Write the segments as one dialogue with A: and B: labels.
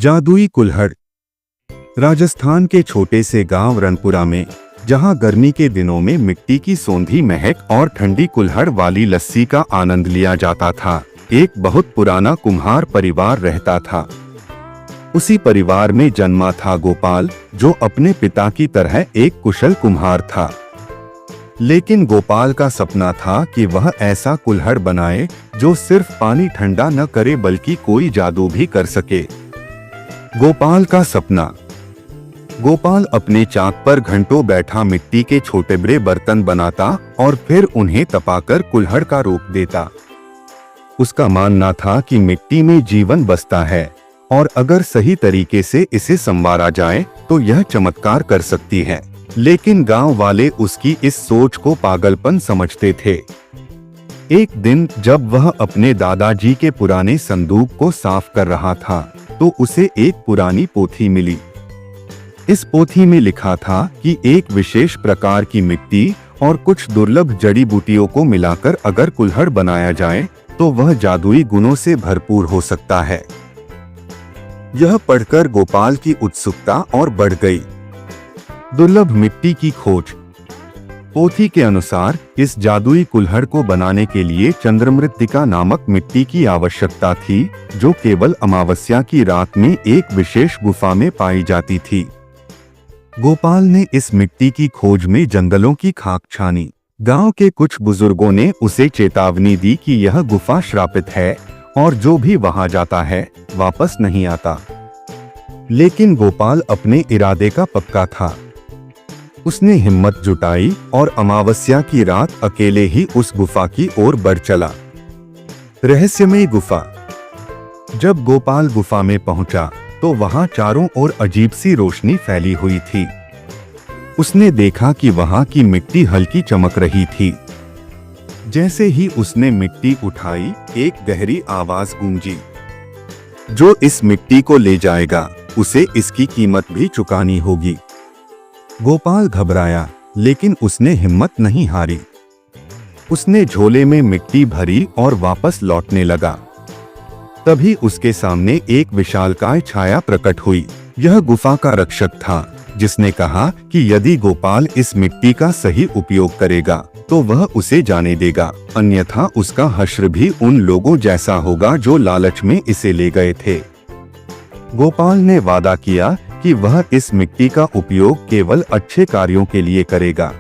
A: जादुई कुल्हड़। राजस्थान के छोटे से गांव रनपुरा में, जहां गर्मी के दिनों में मिट्टी की सौंधी महक और ठंडी कुल्हड़ वाली लस्सी का आनंद लिया जाता था, एक बहुत पुराना कुम्हार परिवार रहता था। उसी परिवार में जन्मा था गोपाल, जो अपने पिता की तरह एक कुशल कुम्हार था। लेकिन गोपाल का सपना था कि वह ऐसा कुल्हड़ बनाए जो सिर्फ पानी ठंडा न करे बल्कि कोई जादू भी कर सके। गोपाल का सपना। गोपाल अपने चाक पर घंटों बैठा मिट्टी के छोटे बड़े बर्तन बनाता और फिर उन्हें तपाकर कुल्हड़ का रूप देता। उसका मानना था कि मिट्टी में जीवन बसता है और अगर सही तरीके से इसे संवारा जाए तो यह चमत्कार कर सकती है। लेकिन गांव वाले उसकी इस सोच को पागलपन समझते थे। एक दिन जब वह अपने दादाजी के पुराने संदूक को साफ कर रहा था तो उसे एक पुरानी पोथी मिली। इस पोथी में लिखा था कि एक विशेष प्रकार की मिट्टी और कुछ दुर्लभ जड़ी बूटियों को मिलाकर अगर कुल्हड़ बनाया जाए तो वह जादुई गुणों से भरपूर हो सकता है। यह पढ़कर गोपाल की उत्सुकता और बढ़ गई। दुर्लभ मिट्टी की खोज। पोथी के अनुसार इस जादुई कुल्हड़ को बनाने के लिए चंद्रमृत्तिका नामक मिट्टी की आवश्यकता थी, जो केवल अमावस्या की रात में एक विशेष गुफा में पाई जाती थी। गोपाल ने इस मिट्टी की खोज में जंगलों की खाक छानी। गांव के कुछ बुजुर्गों ने उसे चेतावनी दी कि यह गुफा श्रापित है और जो भी वहां जाता है वापस नहीं आता। लेकिन गोपाल अपने इरादे का पक्का था। उसने हिम्मत जुटाई और अमावस्या की रात अकेले ही उस गुफा की ओर बढ़ चला। रहस्यमयी गुफा। जब गोपाल गुफा में पहुंचा तो वहां चारों ओर अजीब सी रोशनी फैली हुई थी। उसने देखा कि वहां की मिट्टी हल्की चमक रही थी। जैसे ही उसने मिट्टी उठाई, एक गहरी आवाज गूंजी, जो इस मिट्टी को ले जाएगा उसे इसकी कीमत भी चुकानी होगी। गोपाल घबराया, लेकिन उसने हिम्मत नहीं हारी। उसने झोले में मिट्टी भरी और वापस लौटने लगा। तभी उसके सामने एक विशालकाय छाया प्रकट हुई। यह गुफा का रक्षक था, जिसने कहा कि यदि गोपाल इस मिट्टी का सही उपयोग करेगा तो वह उसे जाने देगा, अन्यथा उसका हश्र भी उन लोगों जैसा होगा जो लालच में इसे ले गए थे। गोपाल ने वादा किया कि वह इस मिट्टी का उपयोग केवल अच्छे कार्यों के लिए करेगा।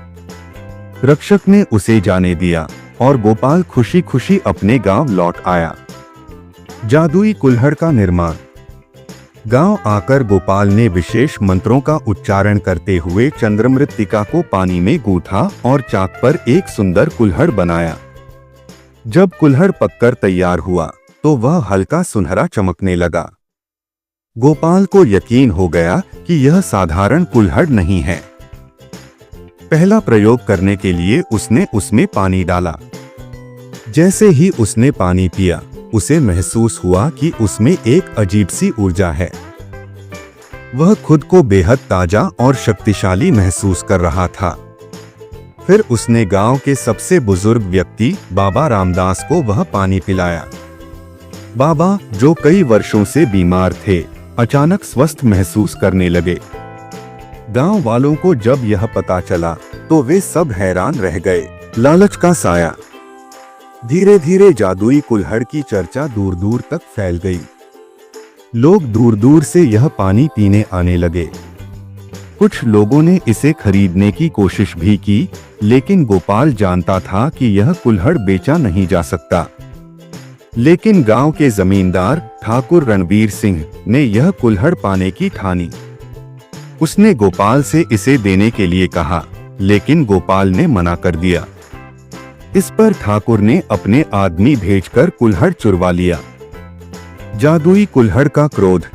A: रक्षक ने उसे जाने दिया और गोपाल खुशी खुशी अपने गांव लौट आया। जादुई कुल्हड़ का निर्माण। गांव आकर गोपाल ने विशेष मंत्रों का उच्चारण करते हुए चंद्रमृत्तिका को पानी में गूंथा और चाक पर एक सुंदर कुल्हड़ बनाया। जब कुल्हड़ पककर तैयार हुआ तो वह हल्का सुनहरा चमकने लगा। गोपाल को यकीन हो गया कि यह साधारण कुल्हड़ नहीं है। पहला प्रयोग करने के लिए उसने उसमें पानी डाला। जैसे ही उसने पानी पिया, उसे महसूस हुआ कि उसमें एक अजीब सी ऊर्जा है। वह खुद को बेहद ताजा और शक्तिशाली महसूस कर रहा था। फिर उसने गांव के सबसे बुजुर्ग व्यक्ति बाबा रामदास को वह पानी पिलाया। बाबा, जो कई वर्षों से बीमार थे, अचानक स्वस्थ महसूस करने लगे। गांव वालों को जब यह पता चला तो वे सब हैरान रह गए। लालच का साया। धीरे धीरे जादुई कुल्हड़ की चर्चा दूर दूर तक फैल गई। लोग दूर दूर से यह पानी पीने आने लगे। कुछ लोगों ने इसे खरीदने की कोशिश भी की, लेकिन गोपाल जानता था कि यह कुल्हड़ बेचा नहीं जा सकता। लेकिन गांव के जमींदार ठाकुर रणवीर सिंह ने यह कुल्हड़ पाने की ठानी। उसने गोपाल से इसे देने के लिए कहा, लेकिन गोपाल ने मना कर दिया। इस पर ठाकुर ने अपने आदमी भेजकर कुल्हड़ चुरवा लिया। जादुई कुल्हड़ का क्रोध।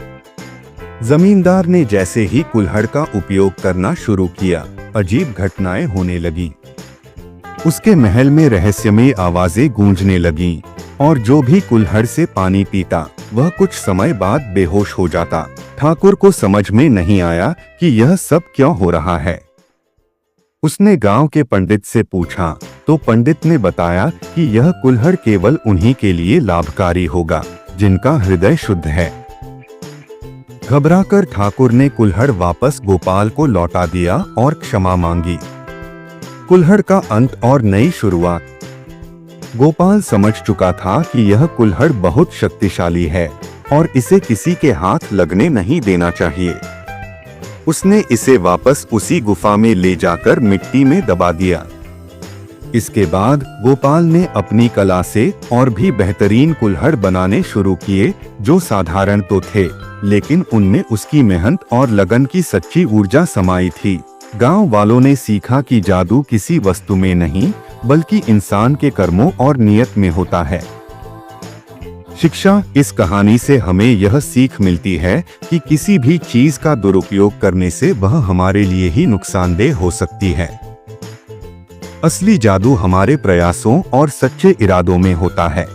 A: जमींदार ने जैसे ही कुल्हड़ का उपयोग करना शुरू किया, अजीब घटनाएं होने लगी। उसके महल में रहस्यमय आवाजें गूंजने लगीं और जो भी कुल्हड़ से पानी पीता वह कुछ समय बाद बेहोश हो जाता। ठाकुर को समझ में नहीं आया कि यह सब क्यों हो रहा है। उसने गांव के पंडित से पूछा तो पंडित ने बताया कि यह कुल्हड़ केवल उन्हीं के लिए लाभकारी होगा जिनका हृदय शुद्ध है। घबराकर ठाकुर ने कुल्हड़ वापस गोपाल को लौटा दिया और क्षमा मांगी। कुल्हड़ का अंत और नई शुरुआत। गोपाल समझ चुका था कि यह कुल्हड़ बहुत शक्तिशाली है और इसे किसी के हाथ लगने नहीं देना चाहिए। उसने इसे वापस उसी गुफा में ले जाकर मिट्टी में दबा दिया। इसके बाद गोपाल ने अपनी कला से और भी बेहतरीन कुल्हड़ बनाने शुरू किए, जो साधारण तो थे, लेकिन उनमें उसकी मेहनत और लगन की सच्ची ऊर्जा समाई थी। गांव वालों ने सीखा कि जादू किसी वस्तु में नहीं, बल्कि इंसान के कर्मों और नियत में होता है। शिक्षा। इस कहानी से हमें यह सीख मिलती है कि किसी भी चीज का दुरुपयोग करने से वह हमारे लिए ही नुकसानदेह हो सकती है। असली जादू हमारे प्रयासों और सच्चे इरादों में होता है।